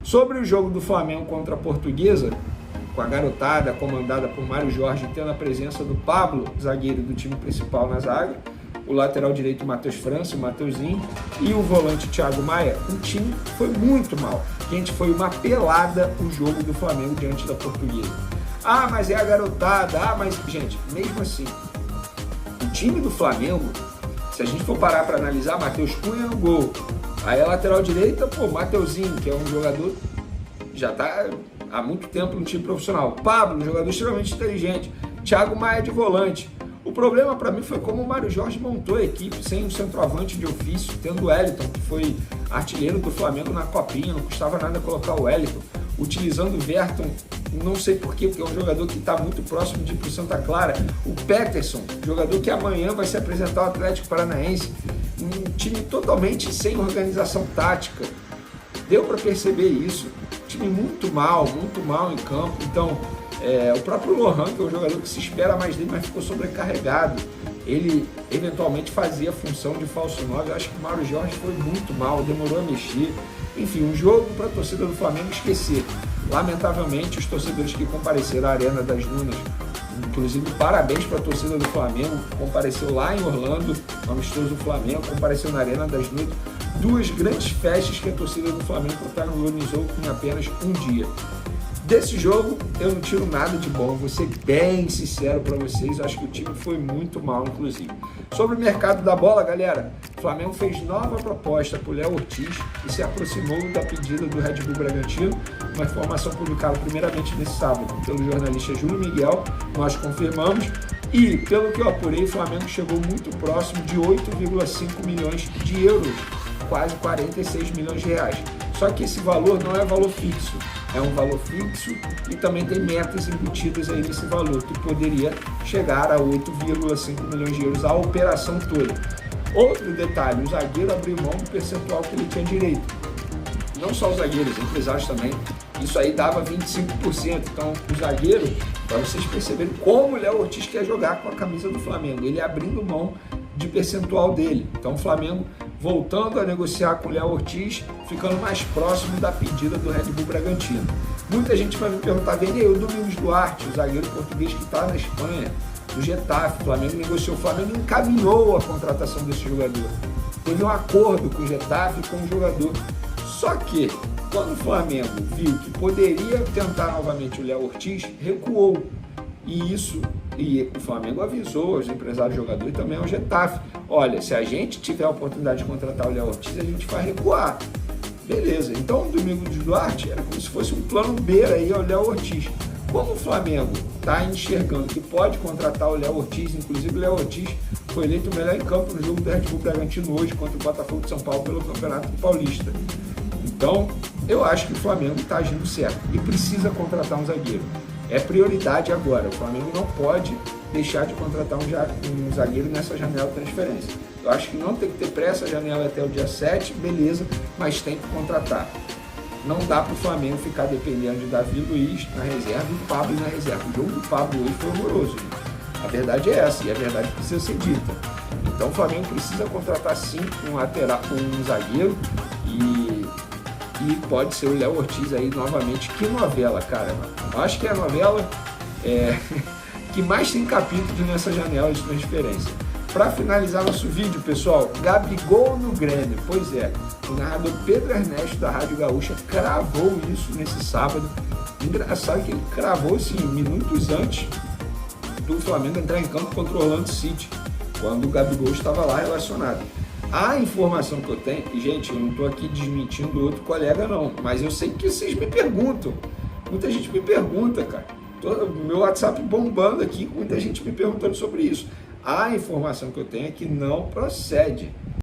Sobre o jogo do Flamengo contra a Portuguesa, com a garotada comandada por Mário Jorge, tendo a presença do Pablo, zagueiro do time principal na zaga, o lateral direito Matheus França, o Mateuzinho, e o volante Thiago Maia, o time foi muito mal. Gente, foi uma pelada o jogo do Flamengo diante da Portuguesa. Ah, mas é a garotada, mas... Gente, mesmo assim, o time do Flamengo, se a gente for parar para analisar, Matheus Cunha no gol, aí a lateral direita, Mateuzinho, que é um jogador, já tá há muito tempo no time profissional. Pablo, um jogador extremamente inteligente. Thiago Maia de volante. O problema para mim foi como o Mário Jorge montou a equipe, sem um centroavante de ofício, tendo o Wellington, que foi artilheiro do Flamengo na Copinha, não custava nada colocar o Wellington, utilizando o Verton, não sei porquê, porque é um jogador que está muito próximo de ir para o Santa Clara, o Peterson, jogador que amanhã vai se apresentar ao Atlético Paranaense, um time totalmente sem organização tática, deu para perceber isso, time muito mal em campo. Então o próprio Lohan, que é um jogador que se espera mais dele, mas ficou sobrecarregado, ele eventualmente fazia a função de falso 9. Eu acho que o Mário Jorge foi muito mal, demorou a mexer. Enfim, um jogo para a torcida do Flamengo esquecer. Lamentavelmente, os torcedores que compareceram à Arena das Dunas, inclusive parabéns para a torcida do Flamengo, compareceu lá em Orlando, no amistoso do Flamengo, compareceu na Arena das Dunas, duas grandes festas que a torcida do Flamengo protagonizou em apenas um dia. Desse jogo, eu não tiro nada de bom, vou ser bem sincero para vocês, acho que o time foi muito mal, inclusive. Sobre o mercado da bola, galera, o Flamengo fez nova proposta para o Léo Ortiz e se aproximou da pedida do Red Bull Bragantino, uma informação publicada primeiramente nesse sábado pelo jornalista Júlio Miguel, nós confirmamos, e pelo que eu apurei, o Flamengo chegou muito próximo de 8,5 milhões de euros, quase 46 milhões de reais. Só que esse valor não é valor fixo, é um valor fixo e também tem metas embutidas aí nesse valor, que poderia chegar a 8,5 milhões de euros a operação toda. Outro detalhe, o zagueiro abriu mão do percentual que ele tinha direito. Não só os zagueiros, os empresários também. Isso aí dava 25%. Então, o zagueiro, para vocês perceberem como o Léo Ortiz quer jogar com a camisa do Flamengo, ele abrindo mão de percentual dele. Então, o Flamengo voltando a negociar com o Léo Ortiz, ficando mais próximo da pedida do Red Bull Bragantino. Muita gente vai me perguntar, vem aí o Domingos Duarte, o zagueiro português que está na Espanha, do Getafe. O Flamengo negociou, o Flamengo encaminhou a contratação desse jogador. Teve um acordo com o Getafe e com o jogador. Só que, quando o Flamengo viu que poderia tentar novamente o Léo Ortiz, recuou. E o Flamengo avisou aos empresários jogadores e também ao Getafe. Olha, se a gente tiver a oportunidade de contratar o Léo Ortiz, a gente vai recuar. Beleza, então o Domingos Duarte era como se fosse um plano B aí ao Léo Ortiz. Como o Flamengo está enxergando que pode contratar o Léo Ortiz, inclusive o Léo Ortiz foi eleito o melhor em campo no jogo do Red Bull Bragantino hoje contra o Botafogo de São Paulo pelo Campeonato Paulista. Então, eu acho que o Flamengo está agindo certo e precisa contratar um zagueiro. É prioridade agora, o Flamengo não pode deixar de contratar um zagueiro nessa janela de transferência. Eu acho que não tem que ter pressa, a janela é até o dia 7, beleza, mas tem que contratar. Não dá para o Flamengo ficar dependendo de Davi Luiz na reserva e o Pablo na reserva. O jogo do Pablo hoje foi horroroso, gente. A verdade é essa, e a verdade precisa ser dita. Então o Flamengo precisa contratar sim um zagueiro e pode ser o Léo Ortiz aí novamente. Que novela, cara. Eu acho que é a novela que mais tem capítulos nessa janela de transferência. Para finalizar nosso vídeo, pessoal, Gabigol no Grêmio. Pois é, o narrador Pedro Ernesto da Rádio Gaúcha cravou isso nesse sábado. Engraçado que ele cravou assim, minutos antes do Flamengo entrar em campo contra o Orlando City, quando o Gabigol estava lá relacionado. A informação que eu tenho, e gente, eu não estou aqui desmentindo outro colega não, mas eu sei que vocês me perguntam, muita gente me pergunta, cara, meu WhatsApp bombando aqui, muita gente me perguntando sobre isso. A informação que eu tenho é que não procede.